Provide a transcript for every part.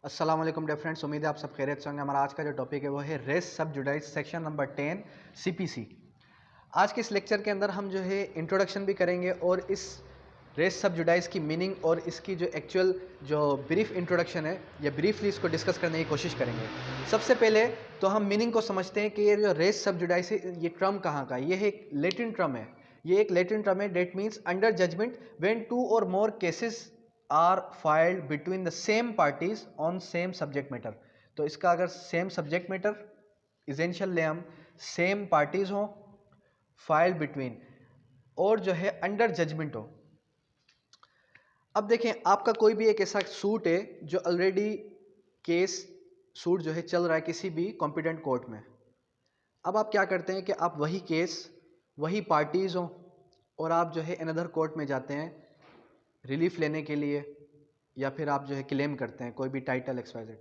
अस्सलाम वालेकुम dear friends, उम्मीद है आप सब खैरियत से होंगे। हमारा आज का जो टॉपिक है वो है रेस सब जुडाइज सेक्शन नंबर 10 सीपीसी। आज के इस लेक्चर के अंदर हम जो है इंट्रोडक्शन भी करेंगे और इस रेस सब जुडाइज की मीनिंग और इसकी जो एक्चुअल जो ब्रीफ इंट्रोडक्शन है या ब्रीफली इसको डिस्कस करने की कोशिश करेंगे। सबसे पहले तो हम मीनिंग को समझते हैं कि ये जो रेस सब जुडाइज है ये टर्म कहाँ का है। ये एक लैटिन टर्म है। ये एक लैटिन टर्म है that means under judgment when two और more cases are filed between the same parties on same subject matter. तो इसका अगर सेम सब्जेक्ट मैटर इसेंशियल ले हम, सेम पार्टीज हो, फाइल्ड बिटवीन और जो है अंडर जजमेंट हो। अब देखें, आपका कोई भी एक ऐसा सूट है जो ऑलरेडी केस सूट जो है चल रहा है किसी भी कॉम्पिटेंट कोर्ट में। अब आप क्या करते हैं कि आप वही केस वही पार्टीज हो और आप जो है अनदर कोर्ट में जाते हैं रिलीफ लेने के लिए, या फिर आप जो है क्लेम करते हैं कोई भी टाइटल एक्सवाइजेड।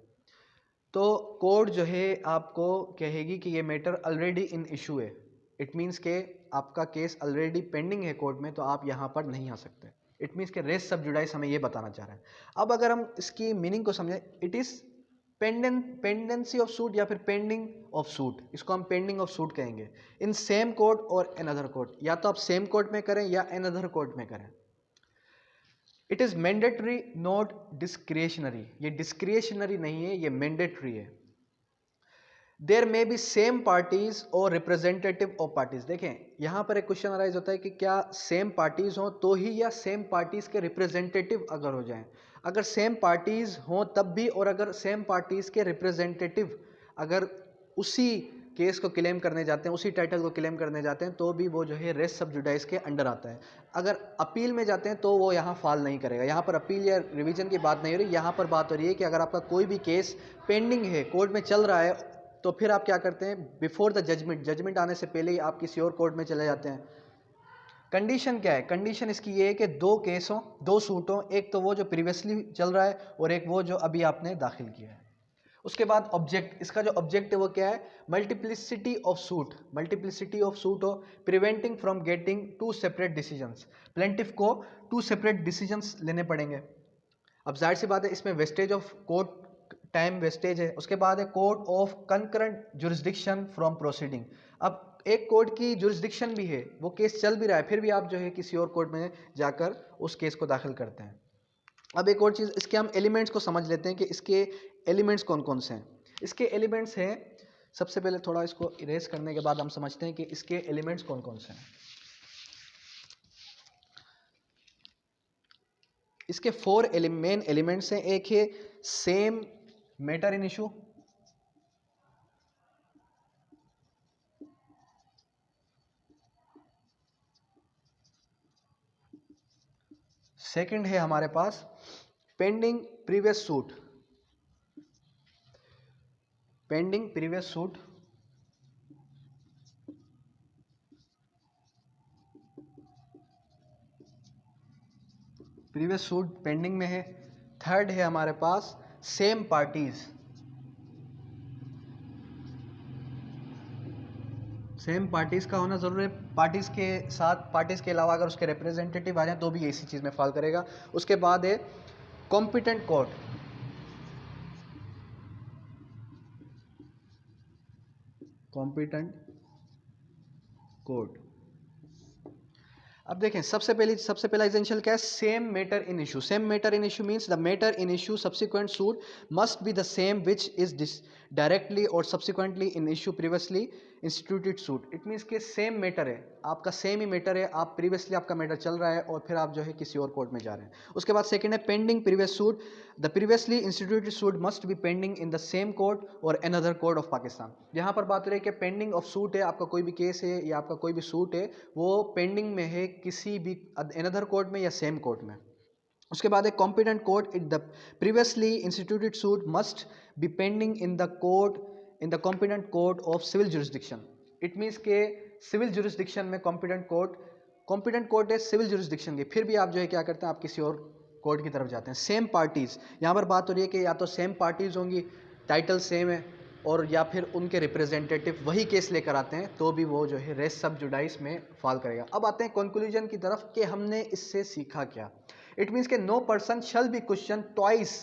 तो कोर्ट जो है आपको कहेगी कि ये मैटर ऑलरेडी इन इशू है। इट मीन्स के आपका केस ऑलरेडी पेंडिंग है कोर्ट में, तो आप यहाँ पर नहीं आ सकते। इट मीन्स के रेस सब जुडाइस हमें ये बताना चाह रहे हैं। अब अगर हम इसकी मीनिंग को समझें, it is pendency of suit या फिर पेंडिंग ऑफ सूट, इसको हम पेंडिंग ऑफ सूट कहेंगे इन सेम कोर्ट और अनदर कोर्ट। या तो आप सेम कोर्ट में करें या अनदर कोर्ट में करें। It is mandatory not discretionary. ये डिस्क्रिशनरी नहीं है, ये मैंडेटरी है। There may be same parties और रिप्रेजेंटेटिव ऑफ पार्टीज। देखें, यहां पर एक क्वेश्चन अराइज होता है कि क्या सेम पार्टीज हो तो ही, या सेम पार्टीज के रिप्रेजेंटेटिव अगर हो जाएं। अगर सेम पार्टीज हो तब भी, और अगर सेम पार्टीज के रिप्रेजेंटेटिव अगर उसी केस को क्लेम करने जाते हैं, उसी टाइटल को क्लेम करने जाते हैं, तो भी वो जो है रेस सब जुडाइस के अंडर आता है। अगर अपील में जाते हैं तो वो यहाँ फॉल नहीं करेगा। यहाँ पर अपील या रिवीजन की बात नहीं हो रही, यहाँ पर बात हो रही है कि अगर आपका कोई भी केस पेंडिंग है, कोर्ट में चल रहा है, तो फिर आप क्या करते हैं, बिफोर द जजमेंट आने से पहले ही आप किसी और कोर्ट में चले जाते हैं। कंडीशन क्या है? कंडीशन इसकी ये है कि दो केस हो, दो सूट हो, एक तो वो जो प्रीवियसली चल रहा है और एक वो जो अभी आपने दाखिल किया है। उसके बाद ऑब्जेक्ट, इसका जो ऑब्जेक्ट है वो क्या है? Multiplicity of suit. Multiplicity of suit हो, preventing from getting two separate decisions. Plaintiff को टू सेपरेट डिसीजंस लेने पड़ेंगे। अब जाहिर सी बात है इसमें wastage of court time wastage है। उसके बाद है court of concurrent jurisdiction from proceeding. अब एक कोर्ट की जुरिस्डिक्शन भी है, वो केस चल भी रहा है, फिर भी आप जो है किसी और कोर्ट में जाकर उस केस को दाखिल करते हैं। अब एक और चीज़, इसके हम एलिमेंट्स को समझ लेते हैं कि इसके एलिमेंट्स कौन कौन से हैं। इसके एलिमेंट्स हैं, सबसे पहले थोड़ा इसको इरेज करने के बाद हम समझते हैं कि इसके एलिमेंट्स कौन कौन से हैं। इसके फोर मेन एलिमेंट्स हैं। एक है same matter in issue, second है हमारे पास pending previous suit. Pending previous suit, previous suit pending में है। थर्ड है हमारे पास सेम पार्टीज। सेम पार्टीज का होना जरूरी है। पार्टीज के साथ, पार्टीज के अलावा अगर उसके रिप्रेजेंटेटिव आ जाए तो भी इसी चीज में फॉल करेगा। उसके बाद है कॉम्पिटेंट कोर्ट। Competent court. अब देखें, सबसे पहला एसेंशियल क्या है? Same matter in issue. Same matter in issue means the matter in issue subsequent suit must be the same which is directly और subsequently in issue previously instituted suit. It means के same matter है, आपका same ही matter है, आप previously आपका matter चल रहा है और फिर आप जो है किसी और कोर्ट में जा रहे हैं। उसके बाद सेकंड है pending previous suit. The previously instituted suit must be pending in the same court और अनदर कोर्ट ऑफ पाकिस्तान। यहाँ पर बात हो रही है कि पेंडिंग ऑफ सूट है, आपका कोई भी केस है या आपका कोई भी सूट है वो पेंडिंग में है किसी भी अनदर कोर्ट में या सेम कोर्ट में। उसके बाद है competent court. It the previously instituted suit must be pending in the court in the competent court of civil jurisdiction. It means के सिविल जुरिस्डिक्शन में कॉम्पिटेंट कोर्ट है सिविल जुरिस्डिक्शन की, फिर भी आप जो है क्या करते हैं, आप किसी और कोर्ट की तरफ जाते हैं। सेम पार्टीज, यहाँ पर बात हो रही है कि या तो सेम पार्टीज होंगी, टाइटल सेम है, और या फिर उनके रिप्रेजेंटेटिव वही केस लेकर आते हैं, तो भी वो जो है रेस सब जुडाइस में फॉल करेगा। अब आते हैं कंक्लूजन की तरफ कि हमने इससे सीखा क्या। इट मीन्स के no person shall be question twice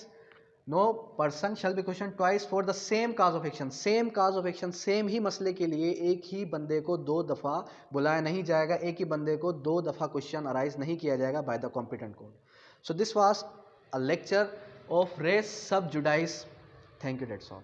no person shall be question twice for the same cause of action. Same cause of action, same ही मसले के लिए एक ही बंदे को 2 दफ़ा बुलाया नहीं जाएगा, एक ही बंदे को 2 दफ़ा क्वेश्चन अराइज नहीं किया जाएगा by the competent court. So this was a lecture of res sub judice. Thank you, that's all.